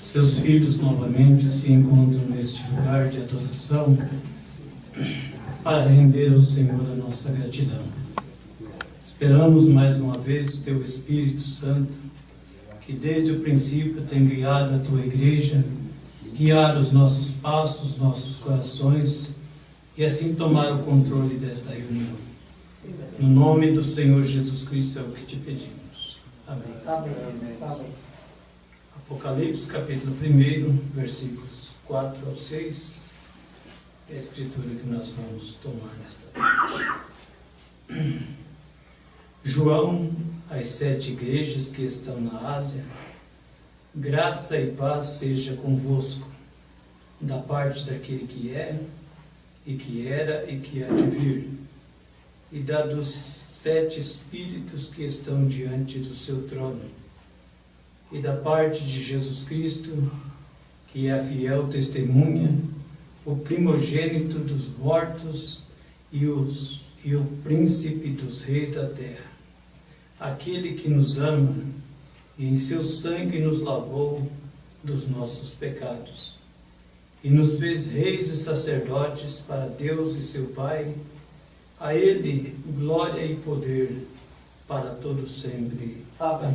Seus filhos novamente se encontram neste lugar de adoração para render ao Senhor a nossa gratidão. Esperamos mais uma vez o Teu Espírito Santo, que desde o princípio tem guiado a Tua Igreja, guiar os nossos passos, nossos corações, e assim tomar o controle desta reunião. No nome do Senhor Jesus Cristo é o que te pedimos. Amém. Amém. Apocalipse, capítulo 1, versículos 4 ao 6, é a escritura que nós vamos tomar nesta noite. João, às 7 igrejas que estão na Ásia, graça e paz seja convosco, da parte daquele que é, e que era, e que há de vir, e da dos 7 Espíritos que estão diante do seu trono, e da parte de Jesus Cristo, que é a fiel testemunha, o primogênito dos mortos e o príncipe dos reis da terra, aquele que nos ama e em seu sangue nos lavou dos nossos pecados, e nos fez reis e sacerdotes para Deus e seu Pai. A Ele glória e poder para todos sempre. Amém.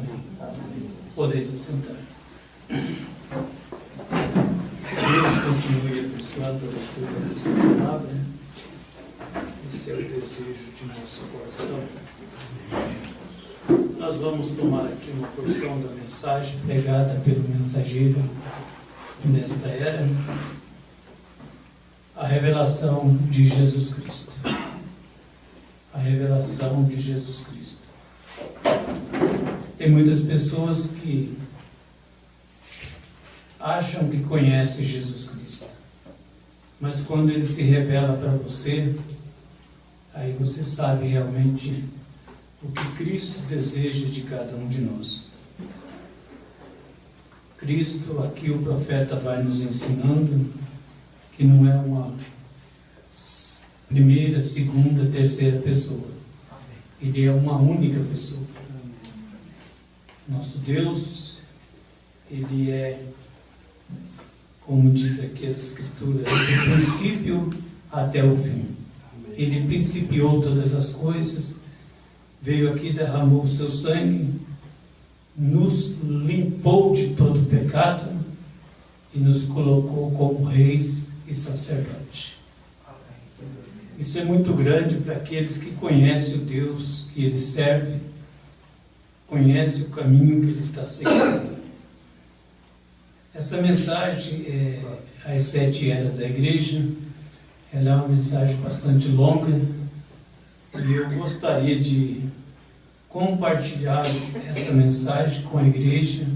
Podeis assentar. Deus continue abençoando a leitura da sua palavra. Esse é o desejo de nosso coração. Nós vamos tomar aqui uma porção da mensagem pregada pelo mensageiro nesta era, a revelação de Jesus Cristo. A revelação de Jesus Cristo. Tem muitas pessoas que acham que conhecem Jesus Cristo, mas quando Ele se revela para você, aí você sabe realmente o que Cristo deseja de cada um de nós. Cristo, aqui o profeta vai nos ensinando que não é uma primeira, segunda, terceira pessoa. Ele é uma única pessoa. Nosso Deus, Ele é, como diz aqui as Escrituras, do princípio até o fim. Ele principiou todas as coisas, veio aqui, derramou o seu sangue, nos limpou de todo o pecado e nos colocou como reis e sacerdotes. Isso é muito grande para aqueles que conhecem o Deus que Ele serve, conhecem o caminho que Ele está seguindo. Esta mensagem, às 7 eras da igreja, ela é uma mensagem bastante longa e eu gostaria de compartilhar esta mensagem com a igreja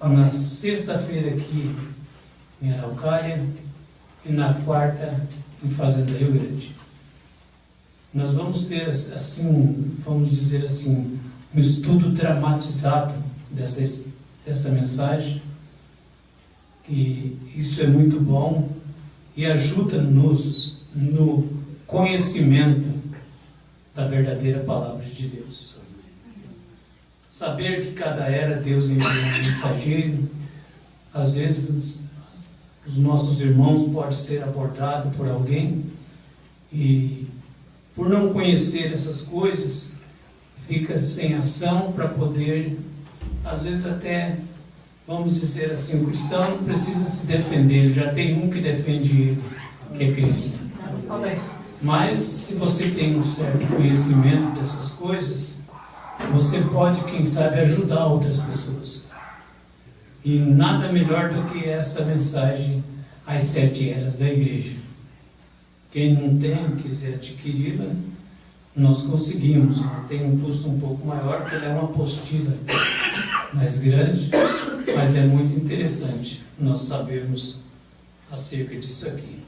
na sexta-feira aqui em Araucária e na quarta em Fazenda Rio Grande. Nós vamos ter, assim, vamos dizer assim, um estudo dramatizado dessa mensagem, que isso é muito bom e ajuda-nos no conhecimento da verdadeira palavra de Deus. Saber que cada era Deus envia um mensageiro, às vezes os nossos irmãos podem ser abordados por alguém e, por não conhecer essas coisas, fica sem ação para poder, às vezes até, vamos dizer assim, o cristão precisa se defender, ele já tem um que defende ele, que é Cristo. Mas, se você tem um certo conhecimento dessas coisas, você pode, quem sabe, ajudar outras pessoas. E nada melhor do que essa mensagem às 7 eras da igreja. Quem não tem, quiser adquiri-la, nós conseguimos. Tem um custo um pouco maior, porque ela é uma apostila mais grande, mas é muito interessante nós sabermos acerca disso aqui.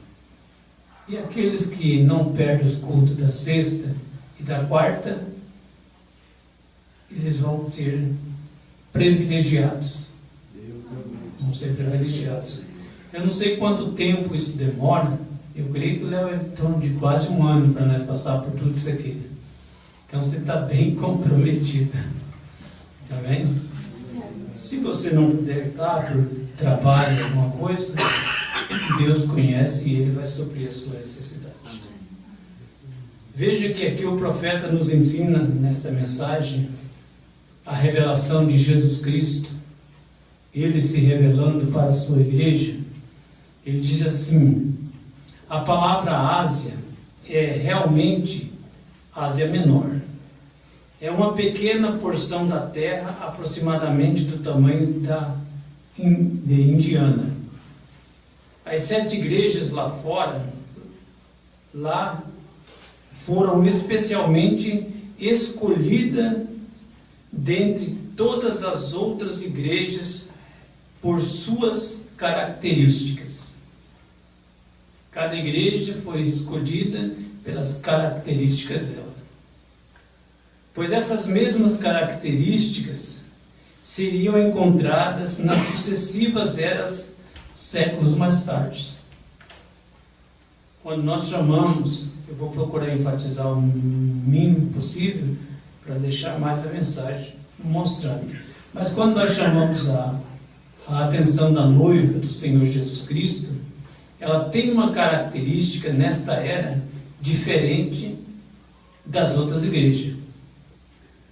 E aqueles que não perdem os cultos da sexta e da quarta, eles vão ser privilegiados. Vão ser privilegiados. Eu não sei quanto tempo isso demora. Eu creio que leva em torno de quase um ano para nós passar por tudo isso aqui. Então você está bem comprometida. Amém? Se você não puder estar por trabalho, alguma coisa, Deus conhece e Ele vai suprir a sua necessidade. Veja que aqui o profeta nos ensina, nesta mensagem, a revelação de Jesus Cristo, Ele se revelando para a sua igreja. Ele diz assim: a palavra Ásia é realmente Ásia Menor. É uma pequena porção da terra, aproximadamente do tamanho de Indiana. As 7 igrejas lá fora, lá foram especialmente escolhidas dentre todas as outras igrejas por suas características. Cada igreja foi escolhida pelas características dela. Pois essas mesmas características seriam encontradas nas sucessivas eras séculos mais tarde. Quando nós chamamos, eu vou procurar enfatizar o mínimo possível para deixar mais a mensagem mostrando. Mas quando nós chamamos a atenção da noiva do Senhor Jesus Cristo, ela tem uma característica nesta era diferente das outras igrejas.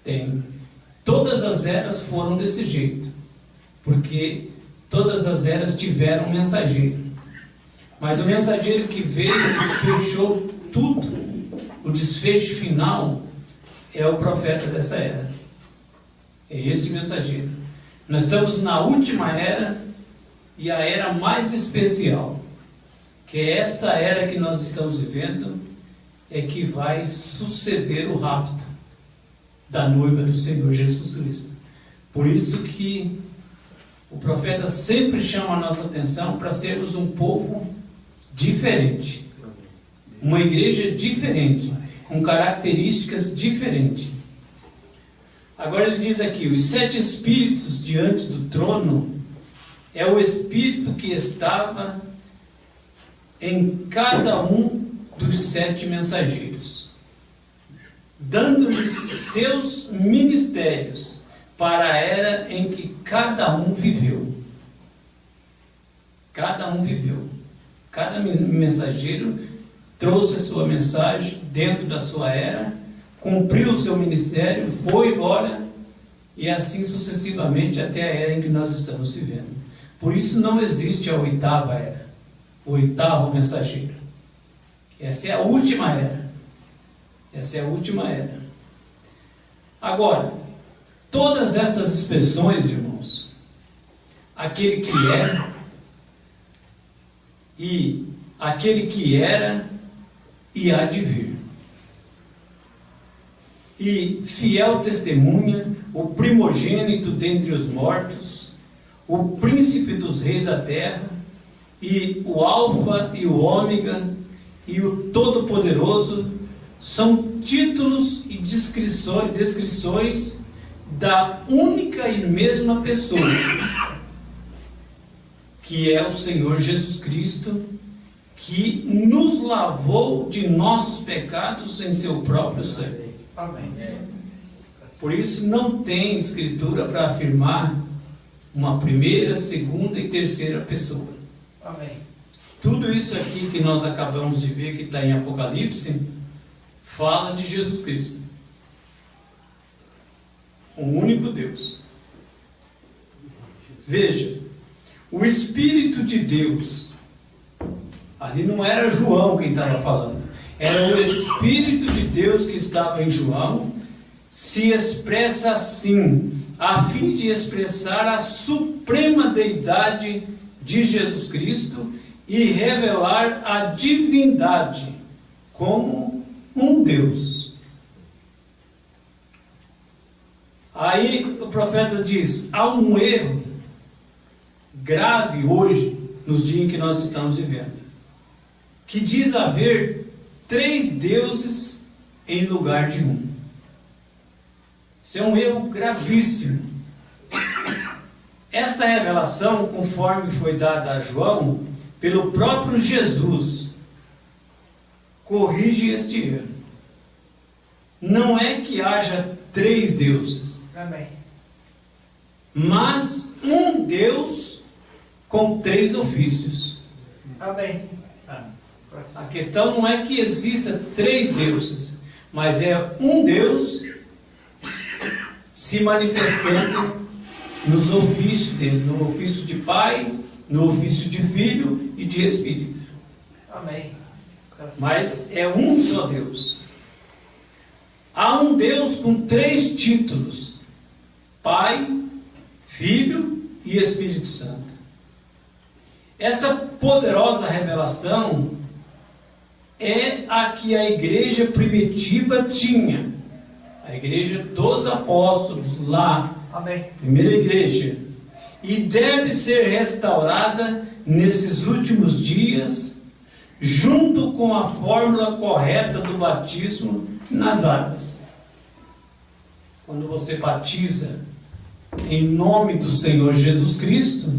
Tem. Todas as eras foram desse jeito, porque todas as eras tiveram um mensageiro. Mas o mensageiro que veio e fechou tudo, o desfecho final, é o profeta dessa era. É esse mensageiro. Nós estamos na última era e a era mais especial, que é esta era que nós estamos vivendo, é que vai suceder o rapto da noiva do Senhor Jesus Cristo. Por isso que o profeta sempre chama a nossa atenção para sermos um povo diferente, uma igreja diferente, com características diferentes. Agora ele diz aqui: os 7 espíritos diante do trono é o espírito que estava em cada um dos 7 mensageiros, dando-lhes seus ministérios para a era em que cada um viveu. Cada um viveu. Cada mensageiro trouxe a sua mensagem dentro da sua era, cumpriu o seu ministério, foi embora, e assim sucessivamente até a era em que nós estamos vivendo. Por isso não existe a 8ª era, o 8º mensageiro. Essa é a última era. Essa é a última era. Agora, todas essas expressões, irmãos, aquele que é, e aquele que era e há de vir, e fiel testemunha, o primogênito dentre os mortos, o príncipe dos reis da terra, e o alfa e o ômega, e o todo-poderoso, são títulos e descrições da única e mesma pessoa, que é o Senhor Jesus Cristo, que nos lavou de nossos pecados em seu próprio sangue. Amém. Por isso não tem escritura para afirmar uma primeira, segunda e terceira pessoa. Amém. Tudo isso aqui que nós acabamos de ver, que está em Apocalipse, fala de Jesus Cristo, o único Deus. Veja, o Espírito de Deus, ali não era João quem estava falando, era o Espírito de Deus que estava em João, se expressa assim, a fim de expressar a suprema deidade de Jesus Cristo e revelar a divindade como um Deus. Aí o profeta diz: há um erro grave hoje, nos dias em que nós estamos vivendo, que diz haver 3 deuses em lugar de um. Isso é um erro gravíssimo. Esta revelação, conforme foi dada a João, pelo próprio Jesus, corrige este erro. Não é que haja 3 deuses. Amém. mas um Deus com 3 ofícios. Amém. A questão não é que exista 3 deuses, mas é um Deus se manifestando nos ofícios dele, no ofício de Pai, no ofício de Filho e de Espírito. Amém. Mas é um só Deus. Há um Deus com 3 títulos: Pai, Filho e Espírito Santo. Esta poderosa revelação é a que a igreja primitiva tinha. A igreja dos apóstolos, lá, Amém. primeira igreja. E deve ser restaurada nesses últimos dias, junto com a fórmula correta do batismo nas águas. Quando você batiza em nome do Senhor Jesus Cristo,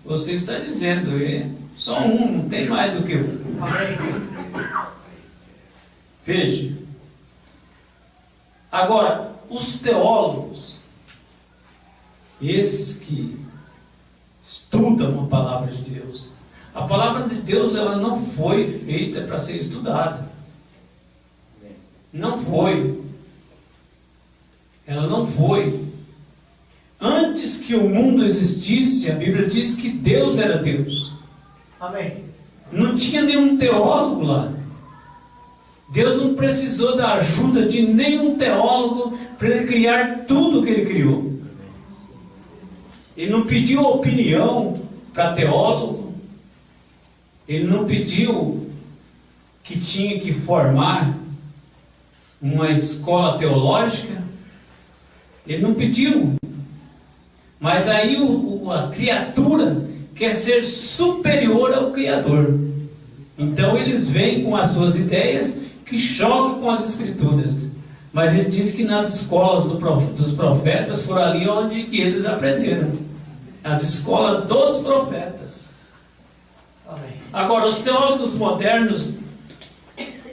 você está dizendo, é só um, não tem mais do que um. Amém. Veja. Agora, os teólogos, esses que estudam a palavra de Deus, a palavra de Deus, ela não foi feita para ser estudada. Não foi. Ela não foi. Antes que o mundo existisse, a Bíblia diz que Deus era Deus. Amém. Não tinha nenhum teólogo lá. Deus não precisou da ajuda de nenhum teólogo para ele criar tudo o que ele criou. Ele não pediu opinião para teólogo. Ele não pediu que tinha que formar uma escola teológica. Ele não pediu. Mas aí a criatura quer ser superior ao Criador. Então eles vêm com as suas ideias que chocam com as Escrituras. Mas ele diz que nas escolas dos profetas foram ali onde que eles aprenderam. As escolas dos profetas. Amém. Agora, os teólogos modernos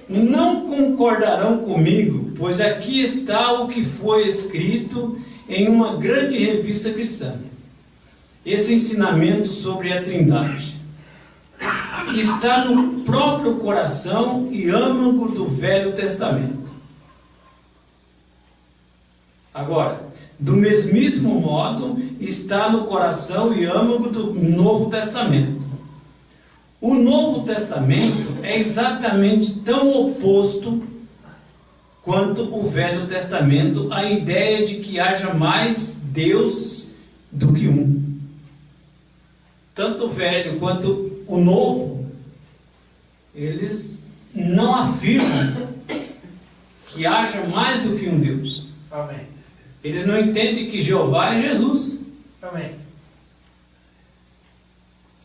não concordarão comigo, pois aqui está o que foi escrito em uma grande revista cristã. Esse ensinamento sobre a Trindade está no próprio coração e âmago do Velho Testamento. Agora, do mesmíssimo modo, está no coração e âmago do Novo Testamento. O Novo Testamento é exatamente tão oposto quanto o Velho Testamento à ideia de que haja mais deuses do que um. Tanto o Velho quanto o Novo, eles não afirmam que haja mais do que um Deus. Amém. Eles não entendem que Jeová é Jesus. Amém.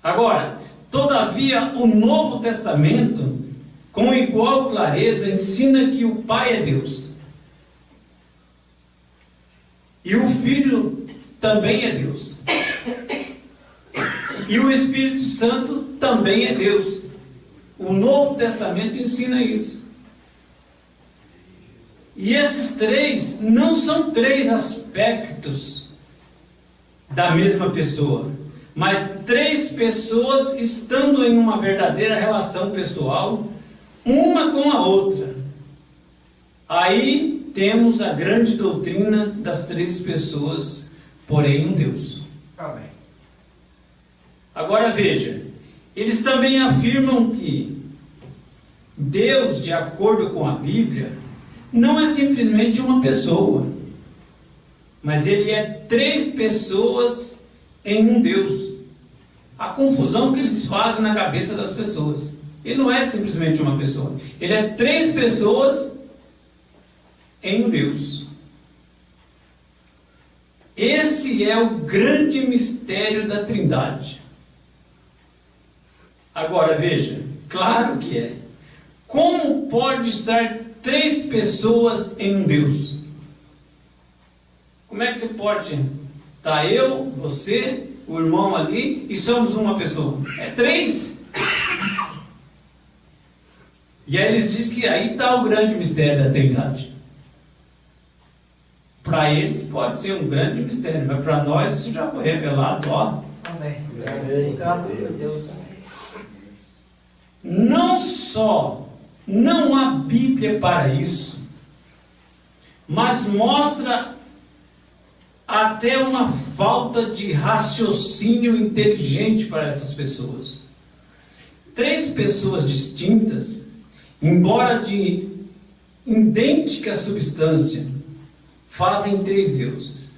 Agora, todavia, o Novo Testamento, com igual clareza, ensina que o Pai é Deus. E o Filho também é Deus. E o Espírito Santo também é Deus. O Novo Testamento ensina isso. E esses 3 não são 3 aspectos da mesma pessoa, mas 3 pessoas estando em uma verdadeira relação pessoal, uma com a outra. Aí temos a grande doutrina das 3 pessoas, porém um Deus. Amém. Agora veja, eles também afirmam que Deus, de acordo com a Bíblia, não é simplesmente uma pessoa, mas ele é 3 pessoas em um Deus. A confusão que eles fazem na cabeça das pessoas. Ele não é simplesmente uma pessoa, ele é 3 pessoas em um Deus. Esse é o grande mistério da Trindade. Agora veja, claro que é. Como pode estar 3 pessoas em um Deus? Como é que você pode estar eu, você, o irmão ali e somos uma pessoa? É 3. E aí eles dizem que aí está o grande mistério da Trindade. Para eles pode ser um grande mistério, mas para nós isso já foi revelado, ó. Amém. Amém. Graças a Deus. Não só não há Bíblia para isso, mas mostra até uma falta de raciocínio inteligente para essas pessoas. 3 pessoas distintas, embora de idêntica substância, fazem 3 deuses.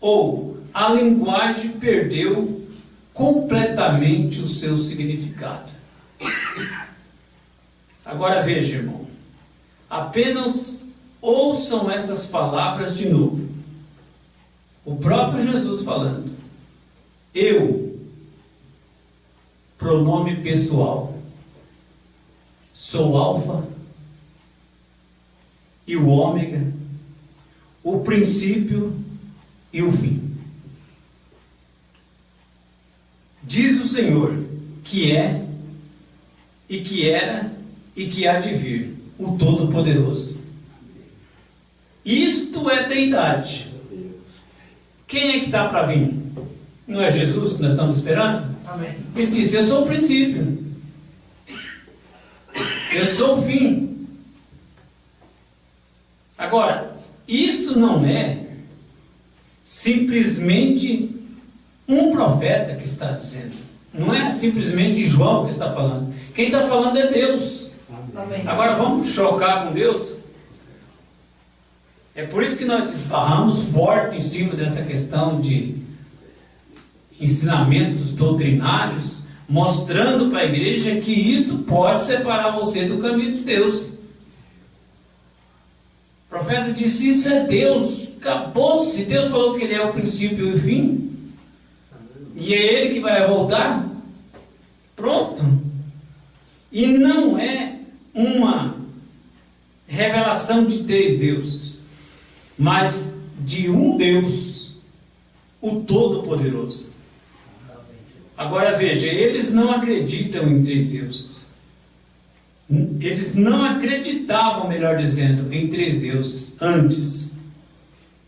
Ou a linguagem perdeu completamente o seu significado. Agora veja, irmão, apenas ouçam essas palavras de novo. O próprio Jesus falando: eu, pronome pessoal, sou o Alfa e o Ômega, o princípio e o fim. Diz o Senhor, que é, e que era, e que há de vir, o Todo-Poderoso. Isto é deidade. Quem é que está para vir? Não é Jesus que nós estamos esperando? Amém. Ele disse: eu sou o princípio, eu sou o fim. Agora, isto não é simplesmente um profeta que está dizendo, não é simplesmente João que está falando. Quem está falando é Deus. Amém. Agora vamos chocar com Deus? É por isso que nós esbarramos forte em cima dessa questão de ensinamentos doutrinários, mostrando para a igreja que isto pode separar você do caminho de Deus. O profeta disse: isso é Deus, acabou-se. Deus falou que Ele é o princípio e o fim, e é Ele que vai voltar. Pronto. E não é uma revelação de 3 deuses, mas de um Deus, o Todo-Poderoso. Agora veja, eles não acreditam em 3 deuses. Eles não acreditavam, melhor dizendo, em 3 deuses antes.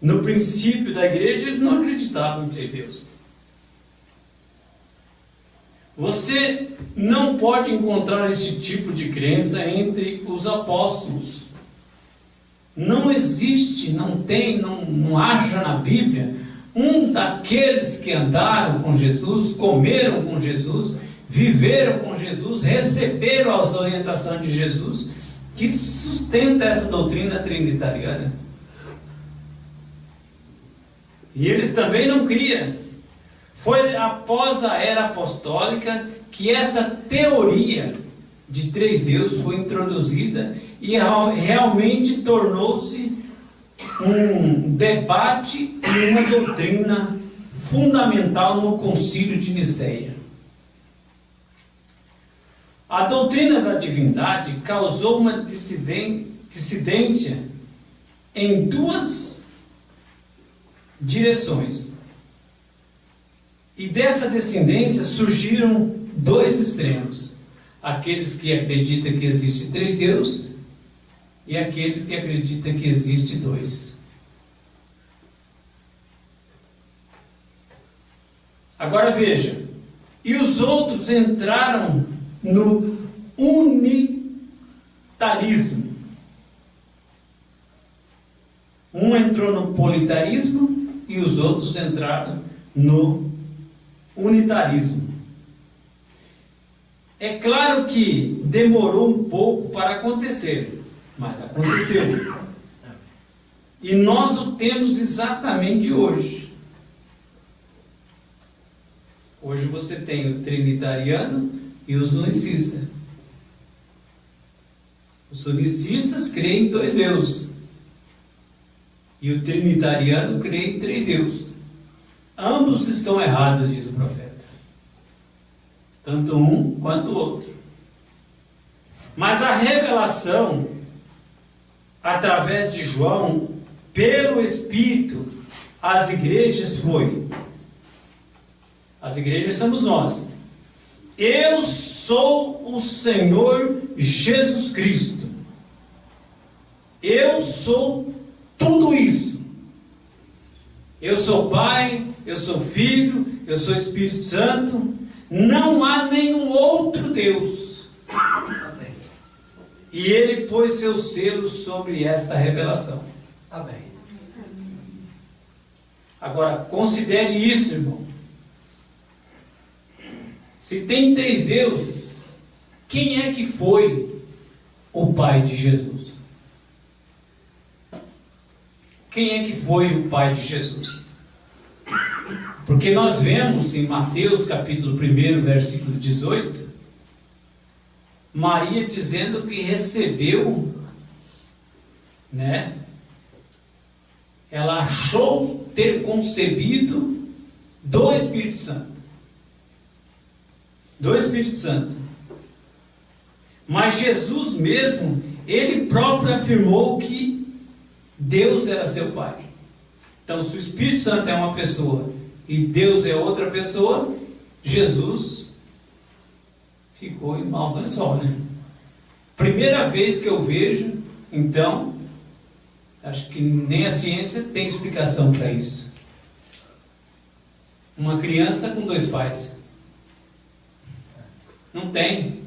No princípio da igreja, eles não acreditavam em 3 deuses. Você não pode encontrar este tipo de crença entre os apóstolos. Não existe, não tem, não acha na Bíblia um daqueles que andaram com Jesus, comeram com Jesus, viveram com Jesus, receberam as orientações de Jesus, que sustenta essa doutrina trinitariana. E eles também não criam. Foi após a era apostólica que esta teoria de 3 deuses foi introduzida e realmente tornou-se um debate e uma doutrina fundamental no Concílio de Nicéia. A doutrina da divindade causou uma dissidência em 2 direções. E dessa dissidência surgiram 2 extremos: aqueles que acreditam que existe 3 deuses e aqueles que acreditam que existe 2. Agora veja, e os outros entraram no unitarismo. Um entrou no politarismo e os outros entraram no unitarismo. É claro que demorou um pouco para acontecer, mas aconteceu. E nós o temos exatamente hoje. Hoje você tem o trinitariano e os unicistas. Os unicistas creem em 2 deuses. E o trinitariano crê em 3 deuses. Ambos estão errados, diz o profeta. Tanto um quanto o outro. Mas a revelação, através de João, pelo Espírito, às igrejas foi: as igrejas somos nós. Eu sou o Senhor Jesus Cristo. Eu sou tudo isso. Eu sou Pai, eu sou Filho, eu sou Espírito Santo. Não há nenhum outro Deus. Amém. E Ele pôs seus selos sobre esta revelação. Amém. Agora, considere isso, irmão. Se tem 3 deuses, quem é que foi o Pai de Jesus? Quem é que foi o Pai de Jesus? Porque nós vemos em Mateus capítulo 1, versículo 18, Maria dizendo que recebeu, né? Ela achou ter concebido do Espírito Santo. Do Espírito Santo. Mas Jesus mesmo, Ele próprio afirmou que Deus era seu Pai. Então, se o Espírito Santo é uma pessoa e Deus é outra pessoa, Jesus ficou em maus lençóis, né? Primeira vez que eu vejo, então, acho que nem a ciência tem explicação para isso. Uma criança com 2 pais. Não tem.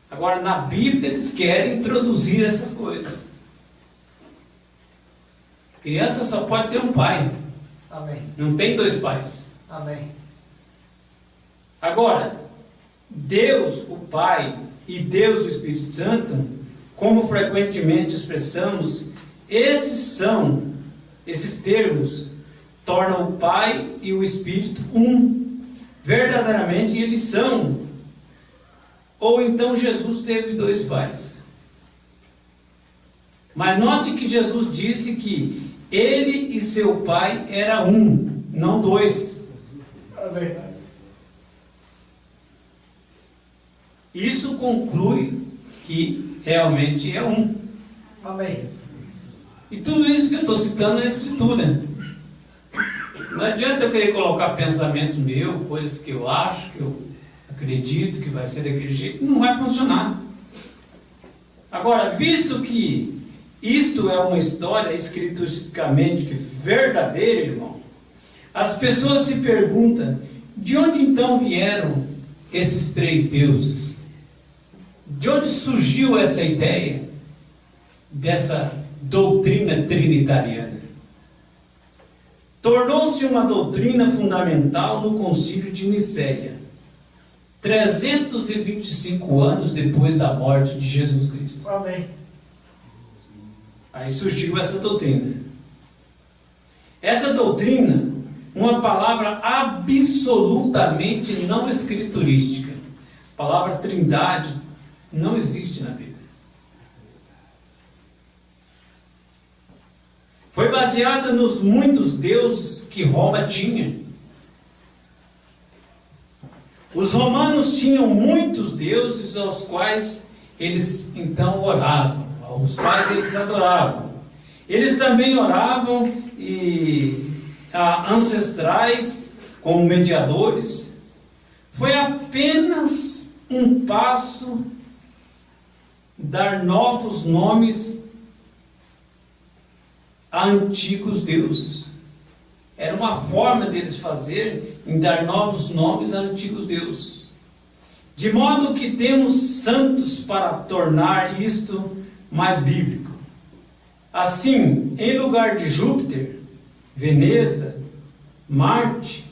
Agora, na Bíblia, eles querem introduzir essas coisas. Criança só pode ter um pai. Amém. Não tem 2 pais. Amém. Agora, Deus, o Pai, e Deus, o Espírito Santo, como frequentemente expressamos, esses termos tornam o Pai e o Espírito um. Verdadeiramente eles são. Ou então Jesus teve 2 pais. Mas note que Jesus disse que Ele e seu Pai era um, não 2. Amém. Isso conclui que realmente é um. Amém. E tudo isso que eu estou citando é a Escritura. Não adianta eu querer colocar pensamento meu, coisas que eu acho, que eu acredito que vai ser daquele jeito, não vai funcionar. Agora, visto que isto é uma história escrituricamente verdadeira, irmão, as pessoas se perguntam, de onde então vieram esses 3 deuses? De onde surgiu essa ideia dessa doutrina trinitariana? Tornou-se uma doutrina fundamental no Concílio de Nicéia, 325 anos depois da morte de Jesus Cristo. Amém. Aí surgiu essa doutrina. Essa doutrina, uma palavra absolutamente não escriturística. A palavra trindade não existe na Bíblia. Foi baseada nos muitos deuses que Roma tinha. Os romanos tinham muitos deuses aos quais eles então oravam, aos quais eles adoravam. Eles também oravam a ancestrais como mediadores. Foi apenas um passo dar novos nomes a antigos deuses. Era uma forma deles fazer em dar novos nomes a antigos deuses. De modo que temos santos para tornar isto mais bíblico. Assim, em lugar de Júpiter, Veneza, Marte,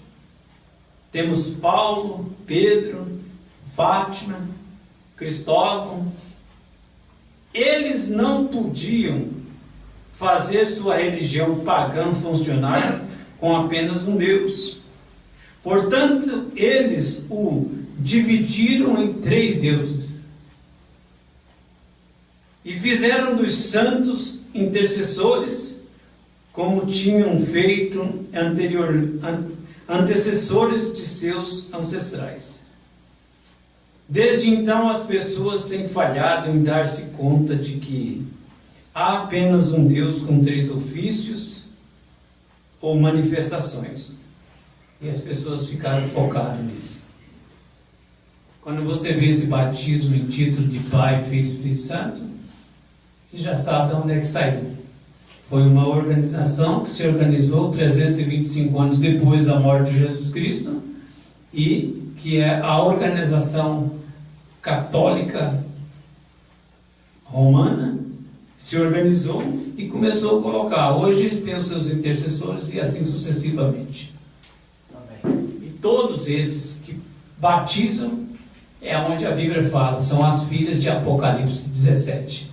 temos Paulo, Pedro, Fátima, Cristóvão. Eles não podiam fazer sua religião pagã funcionar com apenas um Deus. Portanto, eles o dividiram em 3 deuses e fizeram dos santos intercessores, como tinham feito antecessores de seus ancestrais. Desde então, as pessoas têm falhado em dar-se conta de que há apenas um Deus com 3 ofícios ou manifestações. E as pessoas ficaram focadas nisso. Quando você vê esse batismo em título de Pai, Filho e Espírito Santo, você já sabe de onde é que saiu. Foi uma organização que se organizou 325 anos depois da morte de Jesus Cristo e que é a organização católica romana, se organizou e começou a colocar. Hoje eles têm os seus intercessores e assim sucessivamente. Amém. E todos esses que batizam é onde a Bíblia fala, são as filhas de Apocalipse 17.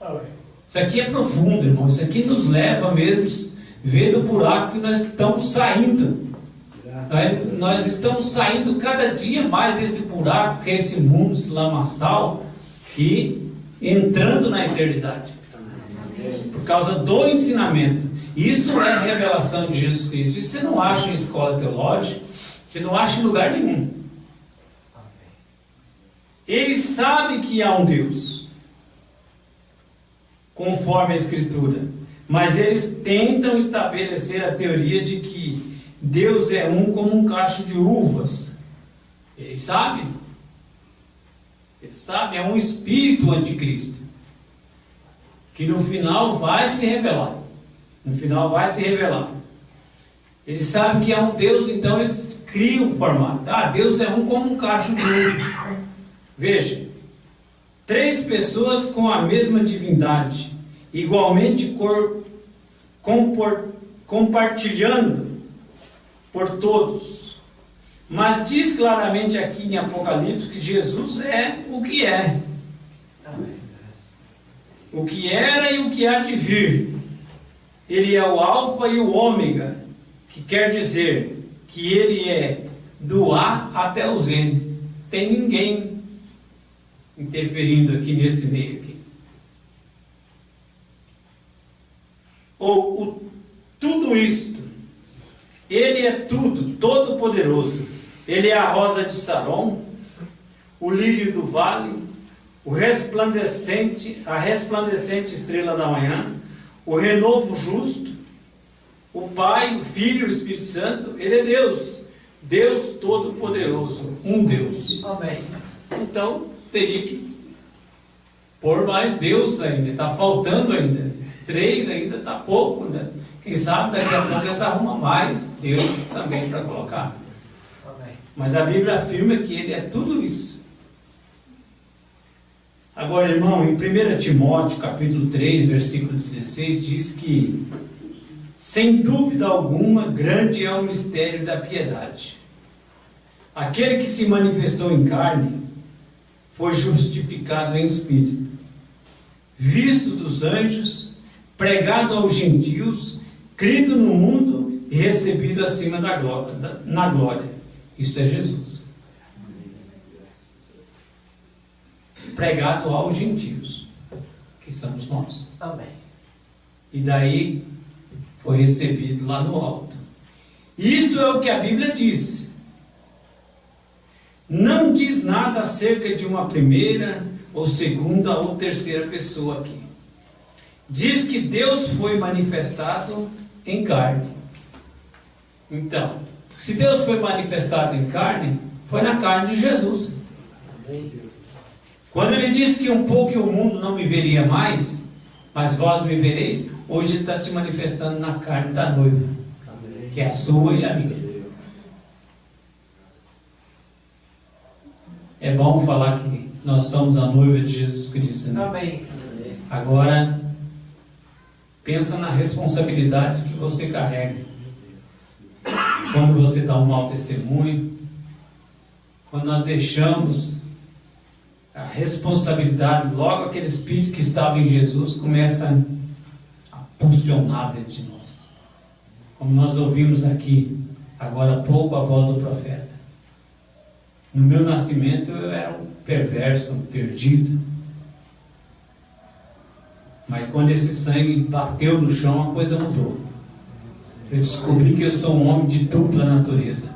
Amém. Isso aqui é profundo, irmão. Isso aqui nos leva mesmo a ver do buraco que nós estamos saindo. Nós estamos saindo cada dia mais desse buraco, que é esse mundo, esse lamaçal, e entrando na eternidade. Por causa do ensinamento. Isso é a revelação de Jesus Cristo. Isso você não acha em escola teológica, você não acha em lugar nenhum. Eles sabem que há um Deus, conforme a Escritura, mas eles tentam estabelecer a teoria de que Deus é um como um cacho de uvas. Eles sabem, é um espírito anticristo, que no final vai se revelar. Eles sabem que há um Deus, então eles criam o formato. Deus é um como um cacho de uvas. Veja, 3 pessoas com a mesma divindade, igualmente compartilhando por todos. Mas diz claramente aqui em Apocalipse que Jesus é o que é. O que era e o que há de vir. Ele é o Alfa e o Ômega, que quer dizer que ele é do A até o Z. Tem ninguém interferindo aqui nesse meio aqui. Tudo isto, ele é tudo, todo poderoso. Ele é a rosa de Saron, o lírio do vale, a resplandecente estrela da manhã, o renovo justo, o Pai, o Filho e o Espírito Santo. Ele é Deus, Deus todo-poderoso, um Deus. Amém. Então, teria que pôr mais Deus ainda, está faltando ainda. 3 ainda está pouco, né? Quem sabe daqui a pouco eles arrumam mais Deus também para colocar. Amém. Mas a Bíblia afirma que ele é tudo isso. Agora, irmão, em 1 Timóteo, capítulo 3, versículo 16, diz que, sem dúvida alguma, grande é o mistério da piedade. Aquele que se manifestou em carne foi justificado em espírito, visto dos anjos, pregado aos gentios, crido no mundo e recebido acima da glória, na glória. Isto é Jesus. Pregado aos gentios, que somos nós. Amém. E daí foi recebido lá no alto. Isto é o que a Bíblia diz. Não diz nada acerca de uma primeira, ou segunda, ou terceira pessoa aqui. Diz que Deus foi manifestado em carne. Então, se Deus foi manifestado em carne, foi na carne de Jesus. Quando ele disse que um pouco o mundo não me veria mais, mas vós me vereis, hoje ele está se manifestando na carne da noiva, que é a sua e a minha. É bom falar que nós somos a noiva de Jesus Cristo, né? Amém. Agora, pensa na responsabilidade que você carrega. Quando você dá um mau testemunho, quando nós deixamos a responsabilidade, logo aquele espírito que estava em Jesus começa a funcionar dentro de nós. Como nós ouvimos aqui, agora há pouco, a voz do profeta. No meu nascimento eu era um perverso, um perdido. Mas quando esse sangue bateu no chão, a coisa mudou. Eu descobri que eu sou um homem de dupla natureza.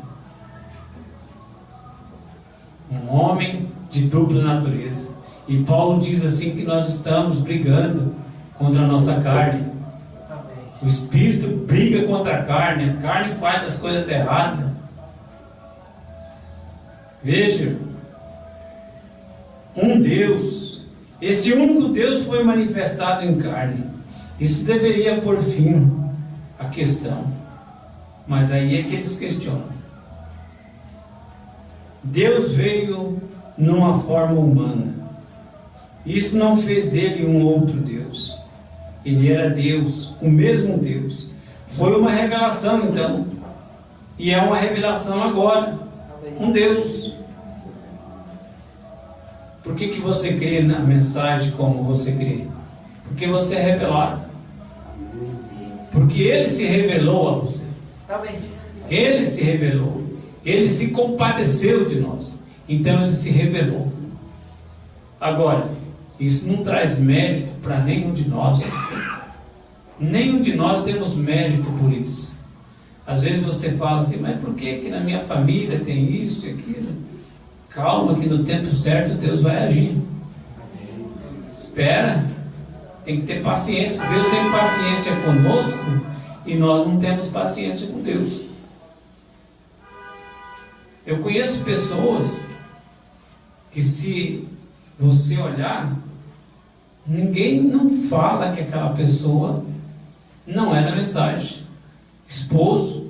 Um homem de dupla natureza. E Paulo diz assim que nós estamos brigando contra a nossa carne. Amém. O Espírito briga contra a carne faz as coisas erradas. Veja, um Deus, esse único Deus foi manifestado em carne. Isso deveria pôr fim à questão. Mas aí é que eles questionam. Deus veio numa forma humana. Isso não fez dele um outro Deus. Ele era Deus, o mesmo Deus. Foi uma revelação então. E é uma revelação agora. Um Deus. Por que você crê na mensagem como você crê? Porque você é revelado. Porque Ele se revelou a você. Amém. Ele se revelou. Ele se compadeceu de nós. Então Ele se revelou. Agora, isso não traz mérito para nenhum de nós. Nenhum de nós temos mérito por isso. Às vezes você fala assim, mas por que na minha família tem isso e aquilo? Calma que no tempo certo Deus vai agir. Espera. Tem que ter paciência. Deus tem paciência conosco e nós não temos paciência com Deus. Eu conheço pessoas que, se você olhar, ninguém não fala que aquela pessoa não é da mensagem. Esposa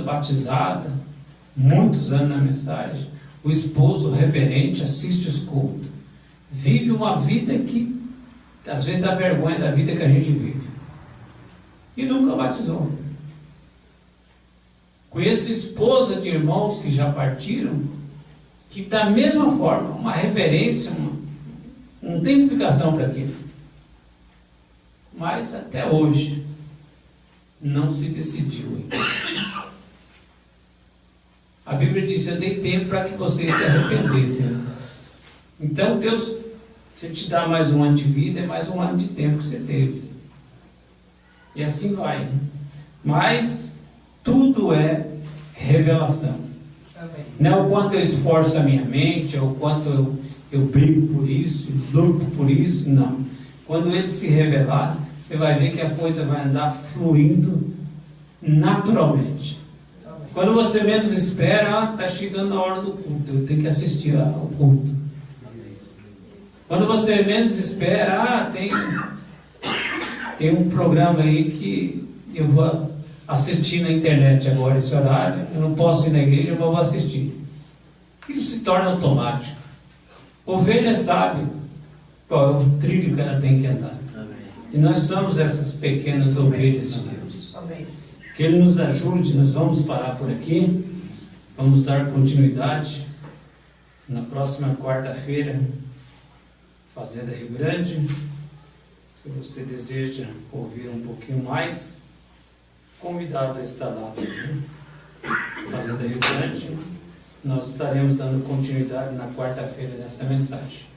batizada, muitos anos na mensagem, o esposo reverente assiste os cultos, vive uma vida que às vezes dá vergonha da vida que a gente vive, e nunca batizou. Conheço esposa de irmãos que já partiram, que da mesma forma, uma reverência, não tem explicação para aquilo, mas até hoje não se decidiu. A Bíblia diz: eu dei tempo para que vocês se arrependessem. Então Deus, se te dá mais um ano de vida, é mais um ano de tempo que você teve. E assim vai. Mas tudo é revelação. Amém. Não é o quanto eu esforço a minha mente, é o quanto eu brigo por isso, luto por isso, não. Quando Ele se revelar, você vai ver que a coisa vai andar fluindo naturalmente. Amém. Quando você menos espera, está chegando a hora do culto, eu tenho que assistir ao culto. Quando você menos espera, tem um programa aí que eu vou assistir na internet agora, esse horário, eu não posso ir na igreja, mas vou assistir. Isso se torna automático. Ovelha sabe qual é o trilho que ela tem que andar. E nós somos essas pequenas ovelhas de Deus. Amém. Que Ele nos ajude. Nós vamos parar por aqui. Vamos dar continuidade na próxima quarta-feira, Fazenda Rio Grande. Se você deseja ouvir um pouquinho mais, convidado a estar lá. Fazenda Rio Grande. Nós estaremos dando continuidade na quarta-feira nesta mensagem.